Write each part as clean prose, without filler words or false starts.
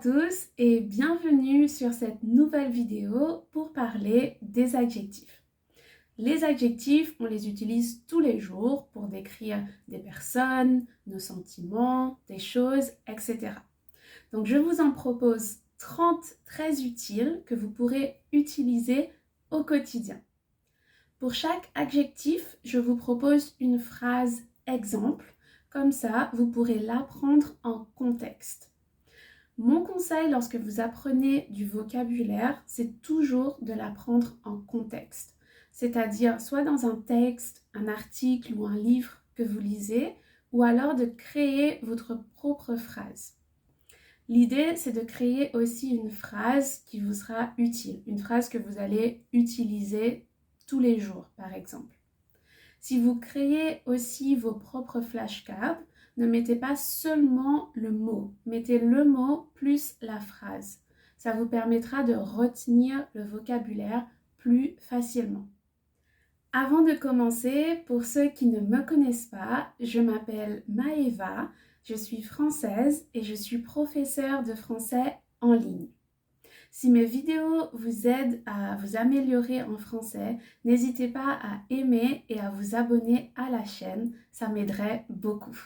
tous et bienvenue sur cette nouvelle vidéo pour parler des adjectifs. Les adjectifs, on les utilise tous les jours pour décrire des personnes, nos sentiments, des choses, etc. Donc je vous en propose 30 très utiles que vous pourrez utiliser au quotidien. Pour chaque adjectif, je vous propose une phrase exemple. Comme ça, vous pourrez l'apprendre en contexte. Mon conseil lorsque vous apprenez du vocabulaire, c'est toujours de l'apprendre en contexte. C'est-à-dire soit dans un texte, un article ou un livre que vous lisez, ou alors de créer votre propre phrase. L'idée, c'est de créer aussi une phrase qui vous sera utile, une phrase que vous allez utiliser tous les jours, par exemple. Si vous créez aussi vos propres flashcards, ne mettez pas seulement le mot, mettez le mot plus la phrase. Ça vous permettra de retenir le vocabulaire plus facilement. Avant de commencer, pour ceux qui ne me connaissent pas, je m'appelle Maëva, je suis française et je suis professeure de français en ligne. Si mes vidéos vous aident à vous améliorer en français, n'hésitez pas à aimer et à vous abonner à la chaîne, ça m'aiderait beaucoup.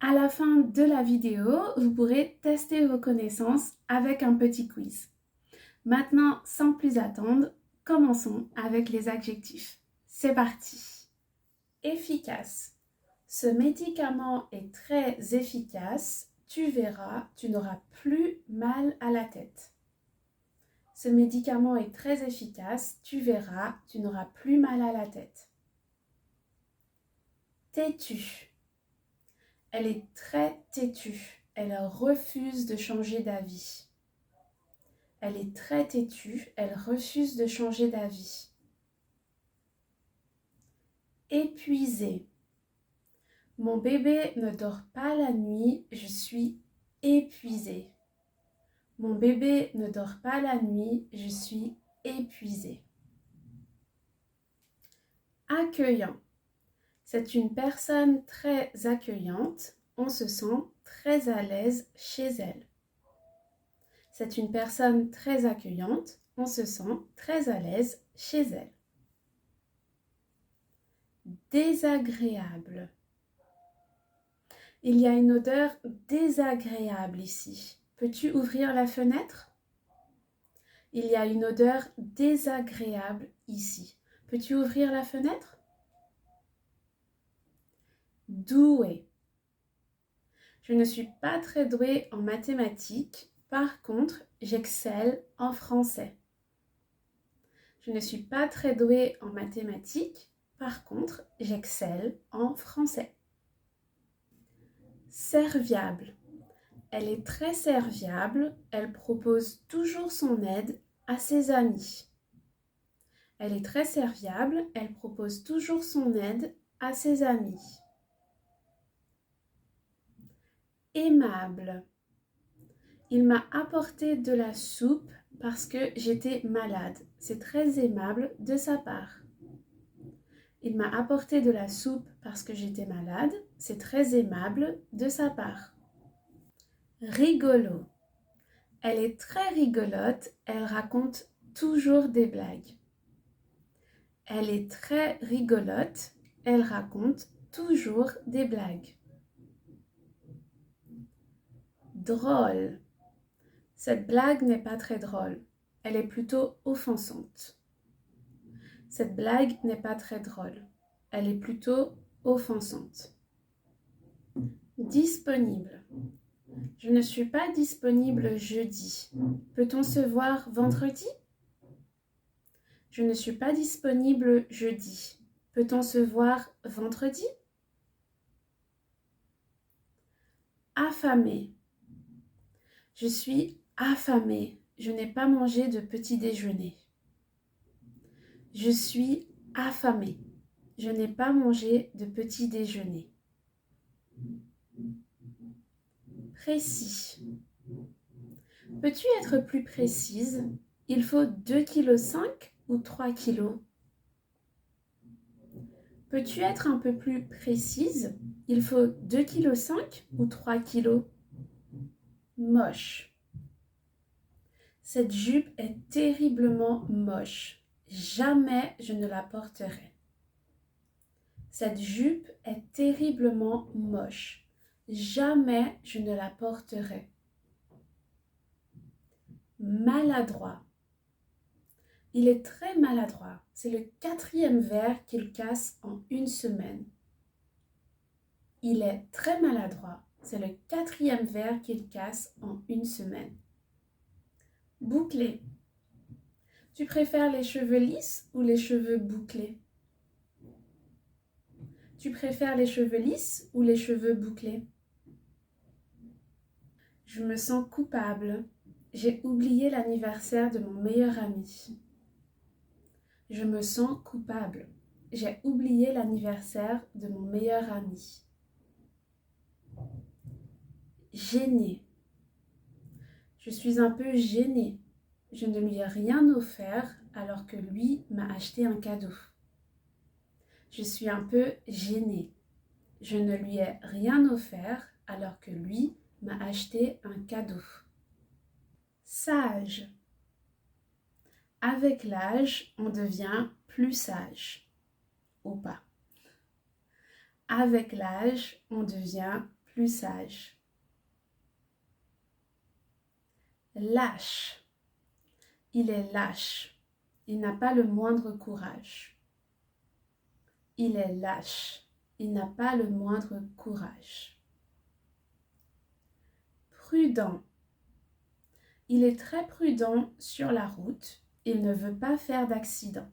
À la fin de la vidéo, vous pourrez tester vos connaissances avec un petit quiz. Maintenant, sans plus attendre, commençons avec les adjectifs. C'est parti! Efficace. Ce médicament est très efficace. Tu verras, tu n'auras plus mal à la tête. Ce médicament est très efficace. Tu verras, tu n'auras plus mal à la tête. Têtue. Elle est très têtue. Elle refuse de changer d'avis. Elle est très têtue. Elle refuse de changer d'avis. Épuisée. Mon bébé ne dort pas la nuit. Je suis épuisée. Mon bébé ne dort pas la nuit. Je suis épuisée. Accueillant. C'est une personne très accueillante. On se sent très à l'aise chez elle. C'est une personne très accueillante. On se sent très à l'aise chez elle. Désagréable. Il y a une odeur désagréable ici. Peux-tu ouvrir la fenêtre? Il y a une odeur désagréable ici. Peux-tu ouvrir la fenêtre? Doué. Je ne suis pas très douée en mathématiques. Par contre, j'excelle en français. Je ne suis pas très douée en mathématiques. Par contre, j'excelle en français. Serviable. Elle est très serviable. Elle propose toujours son aide à ses amis. Elle est très serviable. Elle propose toujours son aide à ses amis. Aimable. Il m'a apporté de la soupe parce que j'étais malade. C'est très aimable de sa part. Il m'a apporté de la soupe parce que j'étais malade. C'est très aimable de sa part. Rigolo. Elle est très rigolote. Elle raconte toujours des blagues. Elle est très rigolote. Elle raconte toujours des blagues. Drôle. Cette blague n'est pas très drôle. Elle est plutôt offensante. Cette blague n'est pas très drôle. Elle est plutôt offensante. Disponible. Je ne suis pas disponible jeudi. Peut-on se voir vendredi? Je ne suis pas disponible jeudi. Peut-on se voir vendredi? Affamé. Je suis affamée. Je n'ai pas mangé de petit déjeuner. Je suis affamée. Je n'ai pas mangé de petit déjeuner. Précis. Peux-tu être plus précise? Il faut 2,5 kg ou 3 kg? Peux-tu être un peu plus précise? Il faut 2,5 kg ou 3 kg? moche. Cette jupe est terriblement moche. Jamais je ne la porterai. Cette jupe est terriblement moche. Jamais je ne la porterai. Maladroit. Il est très maladroit. C'est le 4e verre qu'il casse en une semaine. Il est très maladroit. C'est le 4e verre qu'il casse en une semaine. Bouclé. Tu préfères les cheveux lisses ou les cheveux bouclés? Tu préfères les cheveux lisses ou les cheveux bouclés? Je me sens coupable. J'ai oublié l'anniversaire de mon meilleur ami. Je me sens coupable. J'ai oublié l'anniversaire de mon meilleur ami. Gêné. Je suis un peu gênée. Je ne lui ai rien offert alors que lui m'a acheté un cadeau. Je suis un peu gênée. Je ne lui ai rien offert alors que lui m'a acheté un cadeau. Sage. Avec l'âge, on devient plus sage. Ou pas. Avec l'âge, on devient plus sage. Lâche. Il est lâche. Il n'a pas le moindre courage. Il est lâche. Il n'a pas le moindre courage. Prudent. Il est très prudent sur la route. Il ne veut pas faire d'accident.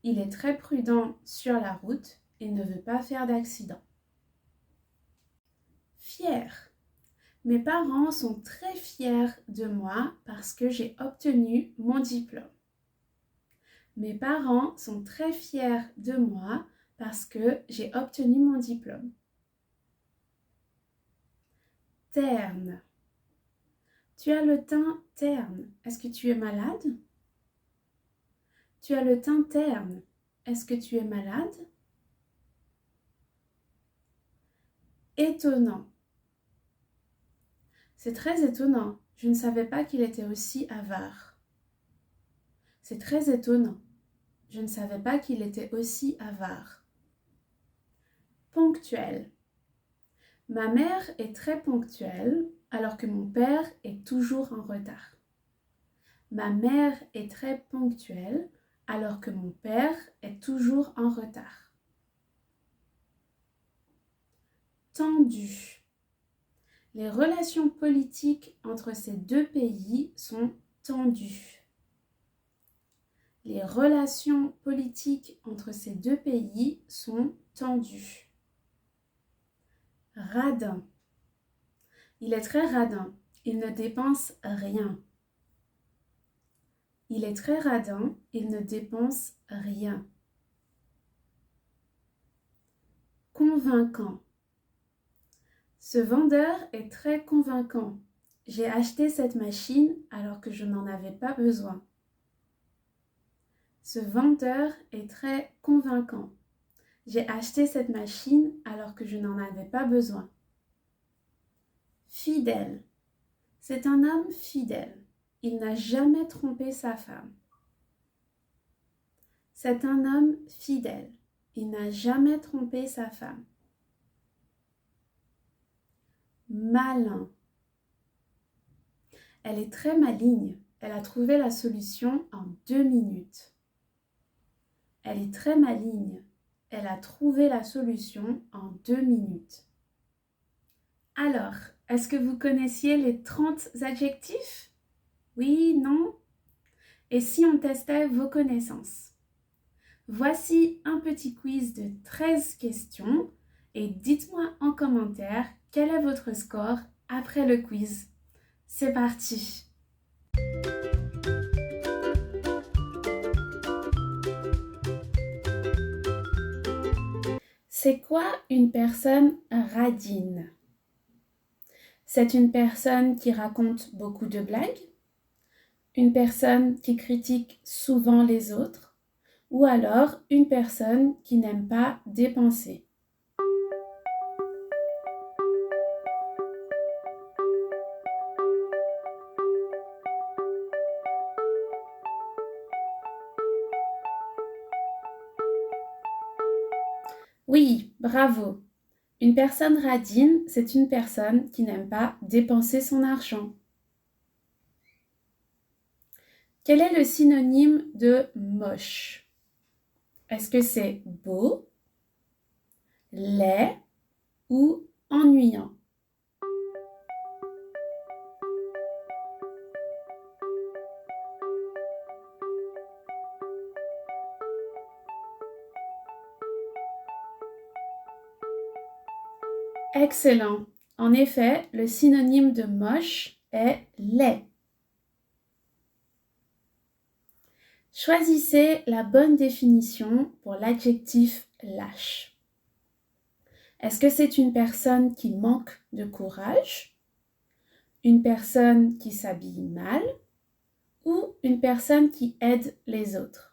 Il est très prudent sur la route. Il ne veut pas faire d'accident. Fier. Mes parents sont très fiers de moi parce que j'ai obtenu mon diplôme. Mes parents sont très fiers de moi parce que j'ai obtenu mon diplôme. Terne. Tu as le teint terne. Est-ce que tu es malade? Tu as le teint terne. Est-ce que tu es malade? Étonnant. C'est très étonnant. Je ne savais pas qu'il était aussi avare. C'est très étonnant. Je ne savais pas qu'il était aussi avare. Ponctuel. Ma mère est très ponctuelle alors que mon père est toujours en retard. Ma mère est très ponctuelle alors que mon père est toujours en retard. Tendu. Les relations politiques entre ces deux pays sont tendues. Les relations politiques entre ces deux pays sont tendues. Radin. Il est très radin. Il ne dépense rien. Il est très radin. Il ne dépense rien. Convaincant. Ce vendeur est très convaincant. J'ai acheté cette machine alors que je n'en avais pas besoin. Ce vendeur est très convaincant. J'ai acheté cette machine alors que je n'en avais pas besoin. Fidèle. C'est un homme fidèle. Il n'a jamais trompé sa femme. C'est un homme fidèle. Il n'a jamais trompé sa femme. Malin. Elle est très maligne. Elle a trouvé la solution en 2 minutes. Elle est très maligne. Elle a trouvé la solution en 2 minutes. Alors, est-ce que vous connaissiez les 30 adjectifs? Oui, non? Et si on testait vos connaissances? Voici un petit quiz de 13 questions et dites-moi en commentaire quel est votre score après le quiz. C'est parti! C'est quoi une personne radine? C'est une personne qui raconte beaucoup de blagues, une personne qui critique souvent les autres, ou alors une personne qui n'aime pas dépenser. Oui, bravo. Une personne radine, c'est une personne qui n'aime pas dépenser son argent. Quel est le synonyme de moche? Est-ce que c'est beau, laid ou ennuyant? Excellent. En effet, le synonyme de moche est laid. Choisissez la bonne définition pour l'adjectif lâche. Est-ce que c'est une personne qui manque de courage, une personne qui s'habille mal ou une personne qui aide les autres?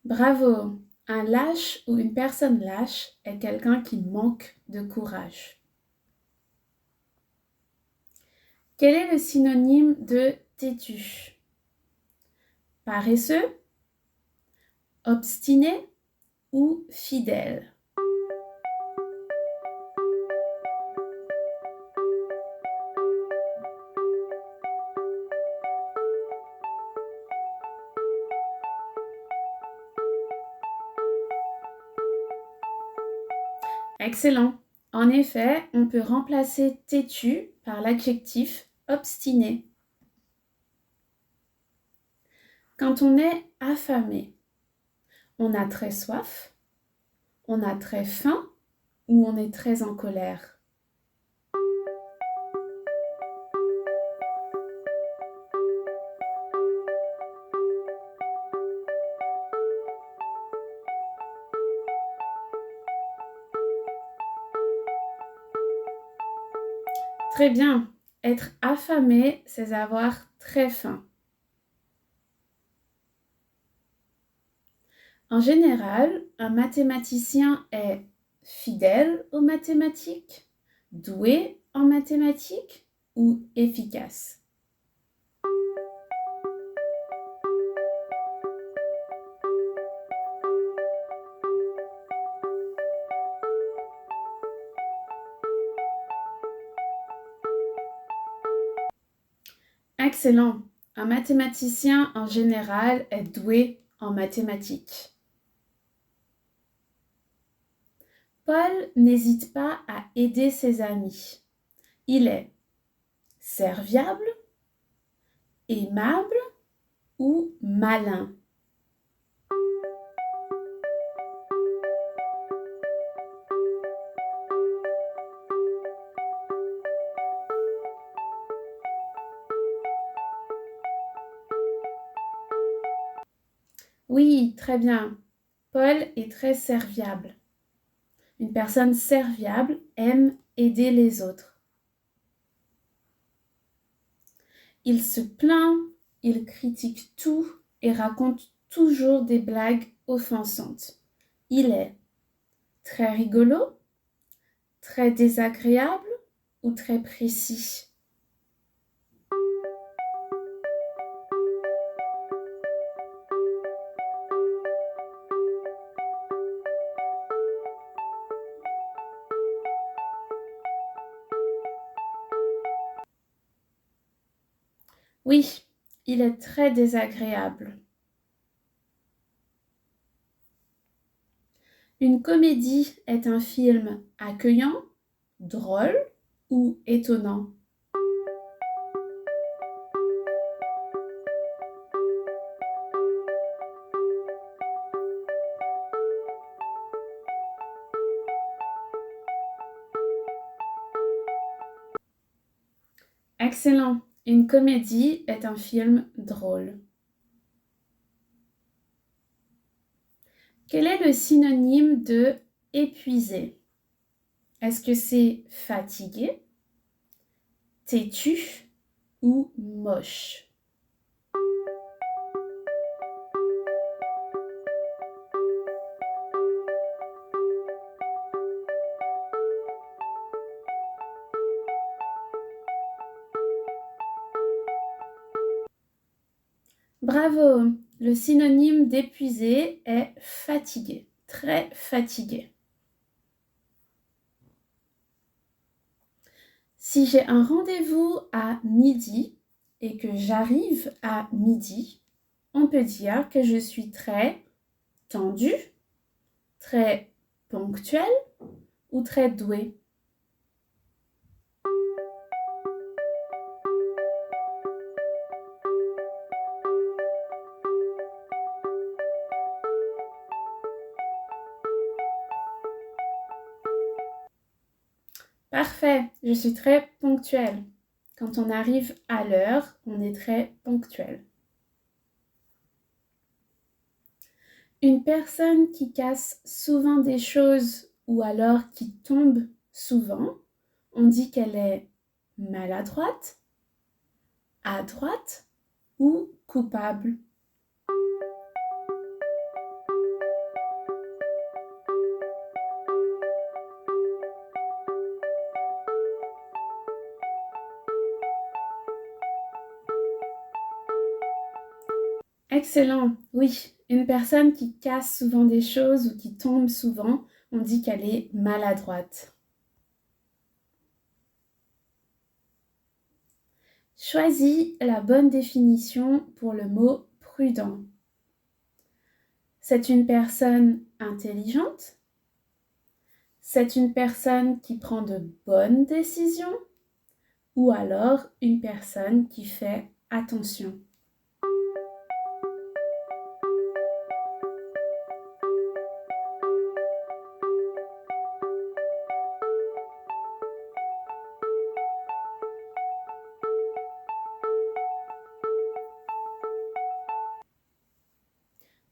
Bravo! Un lâche ou une personne lâche est quelqu'un qui manque de courage. Quel est le synonyme de têtu? Paresseux, obstiné ou fidèle? Excellent. En effet, on peut remplacer têtu par l'adjectif obstiné. Quand on est affamé, on a très soif, on a très faim ou on est très en colère? Très bien. Être affamé, c'est avoir très faim. En général, un mathématicien est fidèle aux mathématiques, doué en mathématiques ou efficace. Excellent. Un mathématicien en général est doué en mathématiques. Paul n'hésite pas à aider ses amis. Il est serviable, aimable ou malin? Oui, très bien. Paul est très serviable. Une personne serviable aime aider les autres. Il se plaint, il critique tout et raconte toujours des blagues offensantes. Il est très rigolo, très désagréable ou très précis? Oui, il est très désagréable. Une comédie est un film accueillant, drôle ou étonnant? Excellent. Une comédie est un film drôle. Quel est le synonyme de épuisé? Est-ce que c'est fatigué, têtu ou moche? Bravo! Le synonyme d'épuisé est fatigué, très fatigué. Si j'ai un rendez-vous à midi et que j'arrive à midi, on peut dire que je suis très tendue, très ponctuelle ou très douée. Parfait, je suis très ponctuelle. Quand on arrive à l'heure, on est très ponctuel. Une personne qui casse souvent des choses ou alors qui tombe souvent, on dit qu'elle est maladroite, adroite ou coupable. Excellent, oui. Une personne qui casse souvent des choses ou qui tombe souvent, on dit qu'elle est maladroite. Choisis la bonne définition pour le mot prudent. C'est une personne intelligente. C'est une personne qui prend de bonnes décisions. Ou alors une personne qui fait attention.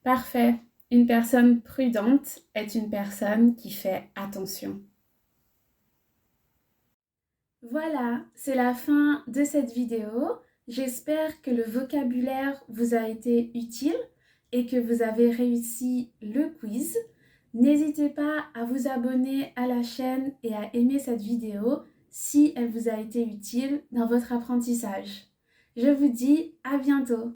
Parfait. Une personne prudente est une personne qui fait attention. Voilà, c'est la fin de cette vidéo. J'espère que le vocabulaire vous a été utile et que vous avez réussi le quiz. N'hésitez pas à vous abonner à la chaîne et à aimer cette vidéo si elle vous a été utile dans votre apprentissage. Je vous dis à bientôt.